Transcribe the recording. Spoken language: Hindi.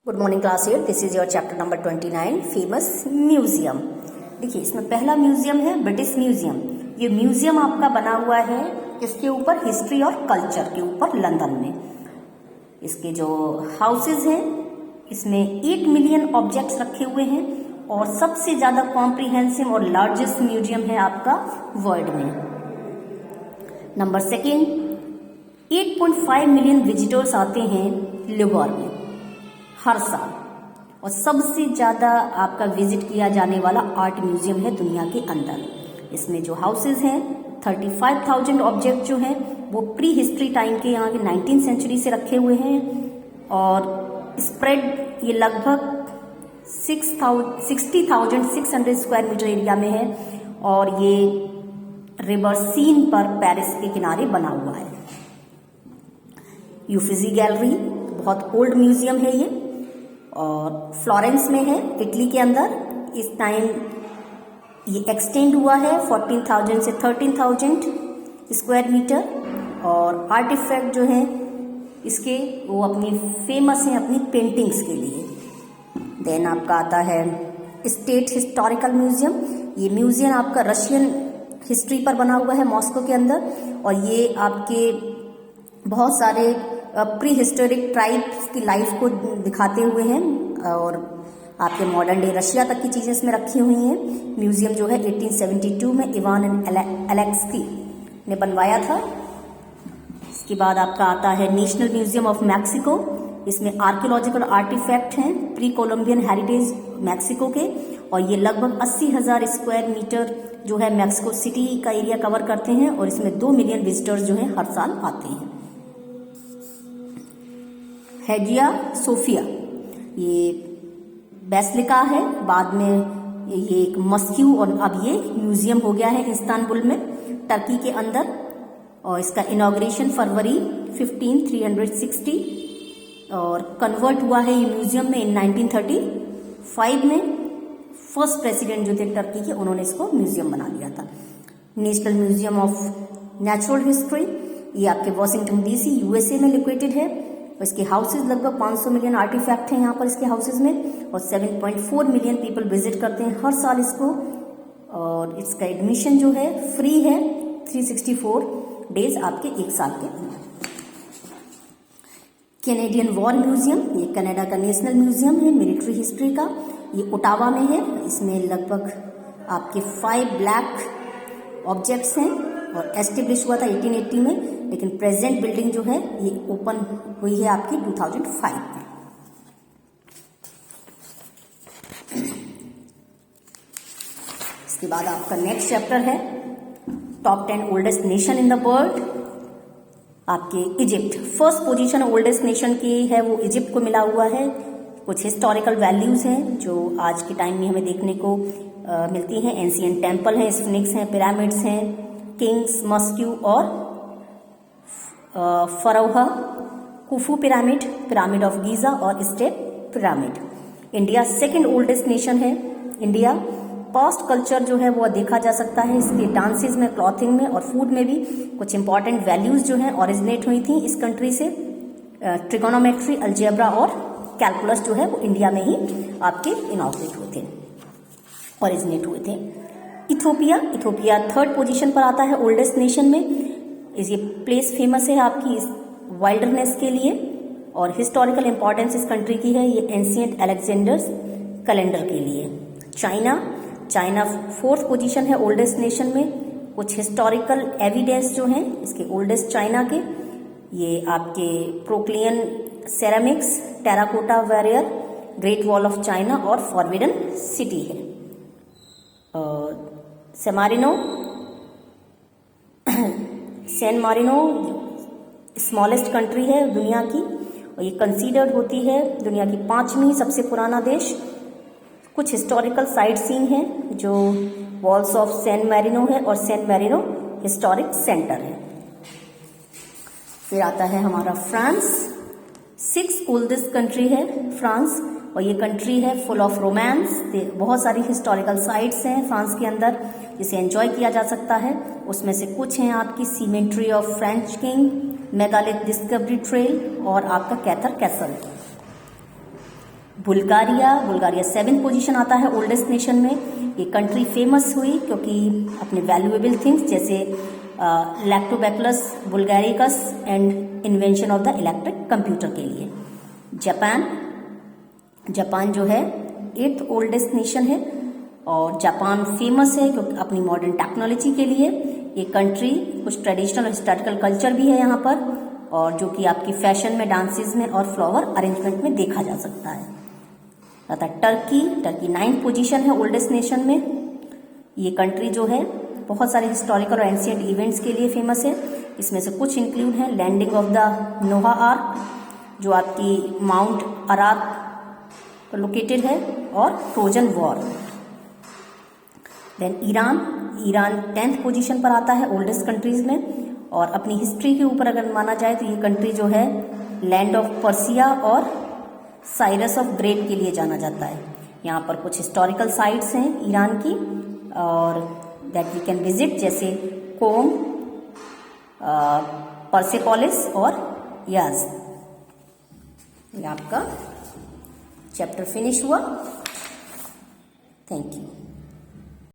Good morning class 8। This is your chapter number 29 famous museum. देखिए इसमें पहला म्यूजियम है ब्रिटिश म्यूजियम। ये म्यूजियम आपका बना हुआ है किसके ऊपर? हिस्ट्री और कल्चर के ऊपर, लंदन में। इसके जो हाउसेज हैं इसमें 8 मिलियन ऑब्जेक्ट्स रखे हुए हैं और सबसे ज्यादा कॉम्प्रिहेंसिव और लार्जेस्ट म्यूजियम है आपका वर्ल्ड में। नंबर सेकेंड, 8.5 मिलियन विजिटर्स आते हैं लिवर में हर साल और सबसे ज्यादा आपका विजिट किया जाने वाला आर्ट म्यूजियम है दुनिया के अंदर। इसमें जो हाउसेज हैं 35,000 ऑब्जेक्ट जो हैं वो प्री हिस्ट्री टाइम के, यहाँ के 19th सेंचुरी से रखे हुए हैं और स्प्रेड ये लगभग 60,600 स्क्वायर मीटर एरिया में है और ये रिवर सीन पर पेरिस के किनारे बना हुआ है। यूफिजी गैलरी बहुत ओल्ड म्यूजियम है ये और फ्लोरेंस में है, इटली के अंदर। इस टाइम ये एक्सटेंड हुआ है 14,000 से 13,000 स्क्वायर मीटर और आर्टिफैक्ट जो है इसके वो अपनी फेमस हैं अपनी पेंटिंग्स के लिए। देन आपका आता है स्टेट हिस्टोरिकल म्यूजियम। ये म्यूजियम आपका रशियन हिस्ट्री पर बना हुआ है मॉस्को के अंदर और ये आपके बहुत सारे प्री हिस्टोरिक ट्राइब्स की लाइफ को दिखाते हुए हैं और आपके मॉडर्न डे रशिया तक की चीजें इसमें रखी हुई हैं। म्यूजियम जो है 1872 में इवान एंड एलेक्सी ने बनवाया था। इसके बाद आपका आता है नेशनल म्यूजियम ऑफ मैक्सिको। इसमें आर्कियोलॉजिकल आर्टिफैक्ट हैं प्री कोलंबियन हेरिटेज मैक्सिको के और ये लगभग 80,000 स्क्वायर मीटर जो है मैक्सिको सिटी का एरिया कवर करते हैं और इसमें 2 मिलियन विजिटर्स जो है हर साल आते हैं। हेजिया सोफिया ये बेसिलिका है, बाद में ये एक मस्क्यू और अब ये म्यूजियम हो गया है इस्तांबुल में टर्की के अंदर और इसका इनॉग्रेशन फरवरी 15,360 और कन्वर्ट हुआ है ये म्यूजियम में इन 1935 में। फर्स्ट प्रेसिडेंट जो थे टर्की के उन्होंने इसको म्यूजियम बना दिया था। National museum of natural history ये आपके वॉशिंगटन डीसी यूएसए में लोकेटेड है। इसके हाउसेज लगभग 500 मिलियन आर्टिफैक्ट हैं यहाँ पर इसके हाउसेज में और 7.4 मिलियन पीपल विजिट करते हैं हर साल इसको और इसका एडमिशन जो है फ्री है 364 डेज आपके एक साल के अंदर। कैनेडियन वॉर म्यूजियम ये कनाडा का नेशनल म्यूजियम है मिलिट्री हिस्ट्री का। ये ओटावा में है। इसमें लगभग आपके 5 ब्लैक ऑब्जेक्ट्स हैं और एस्टेब्लिश हुआ था 1880 में, लेकिन प्रेजेंट बिल्डिंग जो है ये ओपन हुई है आपकी 2005 में। इसके बाद आपका नेक्स्ट चैप्टर है top 10 oldest nation in the world. आपके Egypt first position oldest nation की है, वो इजिप्ट को मिला हुआ है। कुछ हिस्टोरिकल वैल्यूज हैं जो आज के टाइम में हमें देखने को मिलती हैं। एंशिएंट टेम्पल हैं, स्फिनिक्स हैं, पिरामिड्स हैं, किंग्स, मस्क्यू और pharaoh, Khufu pyramid, pyramid of Giza और step pyramid. India second oldest nation है। इंडिया पास्ट कल्चर जो है वो देखा जा सकता है इसके डांसेस में, क्लॉथिंग में और फूड में भी कुछ इंपॉर्टेंट वैल्यूज जो हैं ओरिजिनेट हुई थी इस कंट्री से। ट्रिगोनोमेट्री, अलजेब्रा और कैलकुलस जो है वो इंडिया में ही आपके इनॉग्रेट हुए थे, ओरिजिनेट हुए थे। इथोपिया थर्ड पोजीशन पर आता है ओल्डेस्ट नेशन में। ये प्लेस फेमस है आपकी इस वाइल्डनेस के लिए और हिस्टोरिकल इंपॉर्टेंस इस कंट्री की है ये एंशिएंट अलेक्जेंडर्स कैलेंडर के लिए। चाइना फोर्थ पोजीशन है ओल्डेस्ट नेशन में। कुछ हिस्टोरिकल एविडेंस जो हैं इसके ओल्डेस्ट चाइना के, ये आपके प्रोक्लियन ceramics, terracotta warrior, Great Wall of China और फॉरबिडन सिटी है। सैन मारिनो स्मॉलेस्ट कंट्री है दुनिया की और ये कंसीडर्ड होती है दुनिया की 5वीं सबसे पुराना देश। कुछ हिस्टोरिकल साइट सीन हैं जो वॉल्स ऑफ सैन मैरिनो है और सैन मैरिनो हिस्टोरिक सेंटर है। फिर आता है हमारा फ्रांस। 6th ओल्डेस्ट कंट्री है फ्रांस और ये कंट्री है फुल ऑफ रोमांस। बहुत सारी हिस्टोरिकल साइट्स हैं फ्रांस के अंदर जिसे एंजॉय किया जा सकता है। उसमें से कुछ हैं आपकी symmetry of French king, megalith discovery trail और आपका Kaithal castle. Bulgaria 7th position आता है ओल्डेस्ट नेशन में। ये कंट्री फेमस हुई क्योंकि अपने वैल्यूएबल थिंग्स जैसे lactobacillus बुल्गारिकस and invention of the electric computer के लिए। जापान जो है 8th ओल्डेस्ट नेशन है और जापान फेमस है क्योंकि अपनी मॉडर्न टेक्नोलॉजी के लिए। ये कंट्री कुछ ट्रेडिशनल और हिस्टोरिकल कल्चर भी है यहाँ पर, और जो कि आपकी फैशन में, डांसेस में और फ्लावर अरेंजमेंट में देखा जा सकता है। अतः टर्की 9th पोजीशन है ओल्डेस्ट नेशन में। ये कंट्री जो है बहुत सारे हिस्टोरिकल और एंशिएंट इवेंट्स के लिए फेमस है। इसमें से कुछ इंक्लूड है landing of the Noah ark जो आपकी माउंट अरात पर लोकेटेड है, और Trojan war. Then Iran 10th position पर आता है ओल्डेस्ट कंट्रीज में, और अपनी हिस्ट्री के ऊपर अगर माना जाए तो ये कंट्री जो है लैंड ऑफ पर्सिया और साइरस ऑफ ग्रेट के लिए जाना जाता है। यहाँ पर कुछ हिस्टोरिकल साइट्स हैं ईरान की और दैट वी कैन विजिट, जैसे कोम, परसेपोलिस और याज। ये आपका चैप्टर फिनिश हुआ। Thank you.